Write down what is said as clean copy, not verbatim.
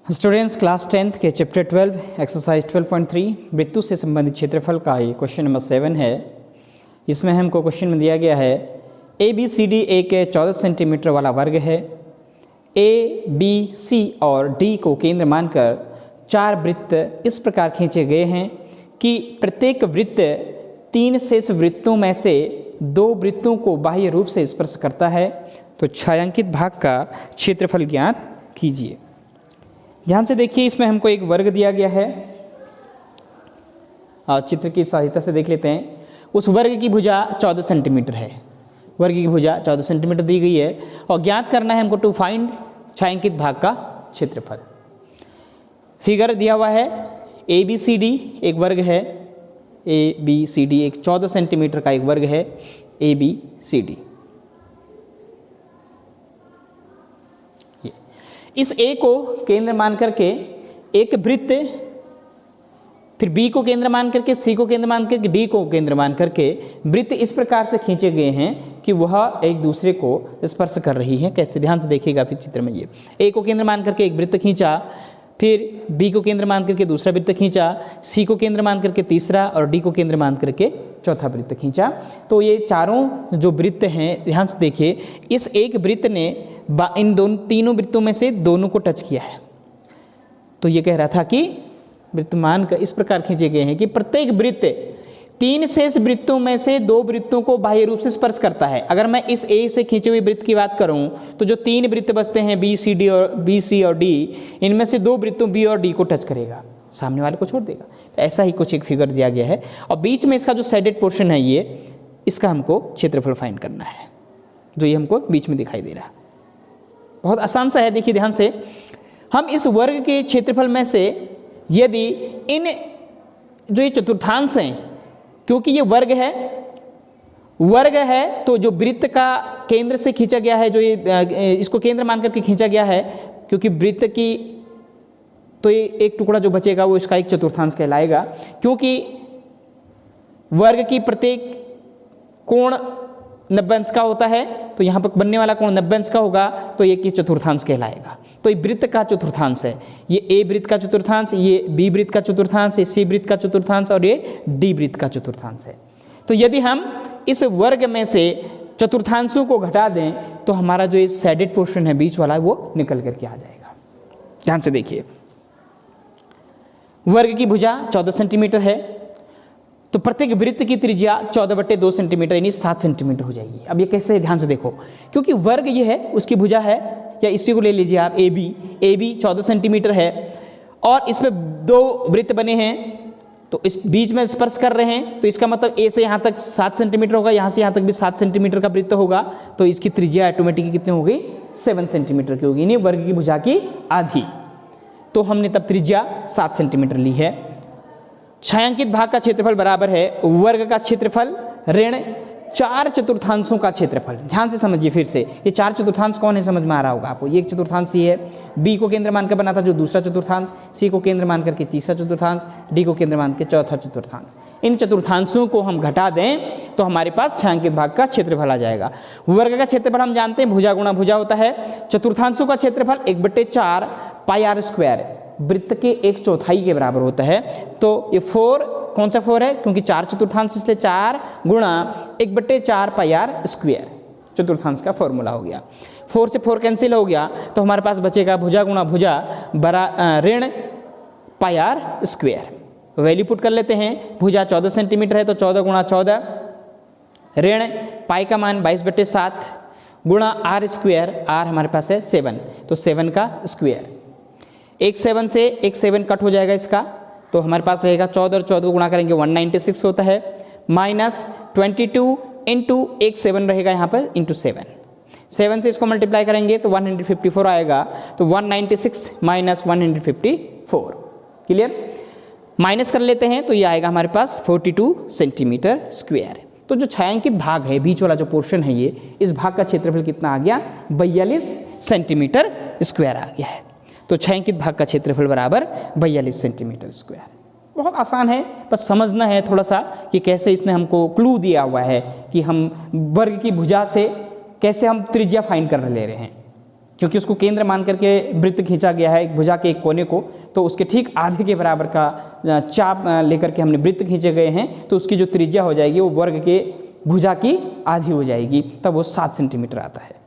Students class 10th के chapter 12 exercise 12.3 वृत्तों से संबंधित क्षेत्रफल का ये क्वेश्चन नंबर 7 है। इसमें हमको क्वेश्चन में दिया गया है ए बी सी डी एक 14 सेंटीमीटर वाला वर्ग है। ए बी सी और डी को केंद्र मानकर 4 वृत्त इस प्रकार खींचे गए हैं कि प्रत्येक वृत्त 3 शेष वृत्तों में से 2 वृत्तों को बाह्य रूप से स्पर्श करता है। तो छायांकित भाग का क्षेत्रफल ज्ञात कीजिए। ध्यान से देखिए, इसमें हमको एक वर्ग दिया गया है। चित्र की सहायता से देख लेते हैं। उस वर्ग की भुजा 14 सेंटीमीटर है। वर्ग की भुजा 14 सेंटीमीटर दी गई है और ज्ञात करना है हमको टू फाइंड छायांकित भाग का क्षेत्रफल। फिगर दिया हुआ है ए बी सी डी एक वर्ग है। ए बी सी डी एक 14 सेंटीमीटर का एक वर्ग है। ए बी सी डी इस ए को केंद्र मान करके एक वृत्त, फिर बी को केंद्र मान करके, सी को केंद्र मान करके, डी को केंद्र मान करके वृत्त इस प्रकार से खींचे गए हैं कि वह एक दूसरे को स्पर्श कर रही है। कैसे, ध्यान से देखिएगा फिर चित्र में। ये ए को केंद्र मान करके एक वृत्त खींचा, फिर बी को केंद्र मान करके दूसरा वृत्त खींचा, सी को केंद्र मान करके तीसरा और डी को केंद्र मान करके चौथा वृत्त खींचा। तो ये चारों जो वृत्त हैं, ध्यान से देखिए, इस एक वृत्त ने इन तीनों वृत्तों में से दोनों को टच किया है। तो ये कह रहा था कि वृत्तमान का इस प्रकार खींचे गए हैं कि प्रत्येक वृत्त 3 शेष वृत्तों में से 2 वृत्तों को बाह्य रूप से स्पर्श करता है। अगर मैं इस ए से खींचे हुए वृत्त की बात करूं तो जो 3 वृत्त बचते हैं बी सी और डी, इनमें से 2 वृत्तों बी और डी को टच करेगा, सामने वाले को छोड़ देगा। तो ऐसा ही कुछ एक फिगर दिया गया है और बीच में इसका जो शेडेड पोर्शन है, ये इसका हमको क्षेत्रफल फाइंड करना है, जो ये हमको बीच में दिखाई दे रहा है। बहुत आसान सा है। देखिए ध्यान से, हम इस वर्ग के क्षेत्रफल में से यदि इन जो ये चतुर्थांश हैं, क्योंकि ये वर्ग है तो जो वृत्त का केंद्र से खींचा गया है, जो ये इसको केंद्र मान करके खींचा गया है, क्योंकि वृत्त की तो ये एक टुकड़ा जो बचेगा वो इसका एक चतुर्थांश कहलाएगा। क्योंकि वर्ग की प्रत्येक कोण 90 अंश का होता है, तो यहाँ पर बनने वाला कोण 90 अंश का होगा, तो ये चतुर्थांश कहलाएगा। तो ये वृत्त का चतुर्थांश है। ये ए वृत्त का चतुर्थांश, ये बी वृत्त का चतुर्थांश, ये सी वृत्त का चतुर्थांश और ये डी वृत्त का चतुर्थांश है। तो यदि हम इस वर्ग में से चतुर्थांशों को घटा दें तो हमारा जो ये शेडेड पोर्शन है बीच वाला, वो निकल करके आ जाएगा। ध्यान से देखिए, वर्ग की भुजा 14 सेंटीमीटर है, तो प्रत्येक वृत्त की त्रिज्या 14/2 सेंटीमीटर यानी 7 सेंटीमीटर हो जाएगी। अब ये कैसे है, ध्यान से देखो, क्योंकि वर्ग ये है, उसकी भुजा है, या इसी को ले लीजिए आप ए बी 14 सेंटीमीटर है और इसमें 2 वृत्त बने हैं, तो इस बीच में स्पर्श कर रहे हैं, तो इसका मतलब ए से यहाँ तक 7 सेंटीमीटर होगा, यहाँ से यहाँ तक भी 7 सेंटीमीटर का वृत्त होगा, तो इसकी त्रिज्या ऑटोमेटिकली कितनी हो गई, 7 सेंटीमीटर की होगी, यानी वर्ग की भुजा की आधी। तो हमने तब त्रिज्या 7 सेंटीमीटर ली है। छायांकित भाग का क्षेत्रफल बराबर है वर्ग का क्षेत्रफल ऋण 4 चतुर्थांशों का क्षेत्रफल। ध्यान से समझिए फिर से, ये 4 चतुर्थांश कौन है समझ में आ रहा होगा आपको। ये एक चतुर्थांश ये है, बी को केंद्र मानकर बना था जो दूसरा चतुर्थांश, सी को केंद्र मान करके तीसरा चतुर्थांश, डी को केंद्र मान के चौथा चतुर्थांश। इन चतुर्थांशों को हम घटा दें तो हमारे पास छायांकित भाग का क्षेत्रफल आ जाएगा। वर्ग का क्षेत्रफल हम जानते हैं भुजा गुणा भुजा होता है। चतुर्थांशों का क्षेत्रफल 1/4 पाई आर स्क्वायर वृत्त के 1/4 के बराबर होता है। तो ये 4, कौन सा 4 है, क्योंकि 4 चतुर्थांश, इसलिए 4 गुणा 1/4 पाई आर स्क्वायर चतुर्थांश का फॉर्मूला हो गया। 4 से 4 कैंसिल हो गया, तो हमारे पास बचेगा भुजा गुणा भुजा ऋण पाई आर स्क्वायर। वैल्यू पुट कर लेते हैं। भुजा 14 सेंटीमीटर है, तो 14 गुणा 14 ऋण पाई का मान 22/7 गुणा आर स्क्वायर, आर हमारे पास है 7, तो 7 का स्क्वायर। एक 7 से एक 7 कट हो जाएगा इसका, तो हमारे पास रहेगा 14 और 14 को गुणा करेंगे 196 होता है, माइनस 22 इंटू एक 7 रहेगा यहाँ पर इंटू 7 से इसको मल्टीप्लाई करेंगे तो 154 आएगा। तो 196 माइनस 154, क्लियर। माइनस कर लेते हैं तो ये आएगा हमारे पास 42 सेंटीमीटर स्क्वायर। तो जो छायांकित भाग है, बीच वाला जो पोर्शन है, ये इस भाग का क्षेत्रफल कितना आ गया, 42 सेंटीमीटर स्क्वायर आ गया है। तो छायांकित भाग का क्षेत्रफल बराबर 42 सेंटीमीटर स्क्वायर। बहुत आसान है, बस समझना है थोड़ा सा कि कैसे इसने हमको क्लू दिया हुआ है कि हम वर्ग की भुजा से कैसे हम त्रिज्या फाइंड कर ले रहे हैं। क्योंकि उसको केंद्र मान करके वृत्त खींचा गया है एक भुजा के एक कोने को, तो उसके ठीक आधे के बराबर का चाप लेकर के हमने वृत्त खींचे गए हैं, तो उसकी जो त्रिज्या हो जाएगी वो वर्ग के भुजा की आधी हो जाएगी, तब वो 7 सेंटीमीटर आता है।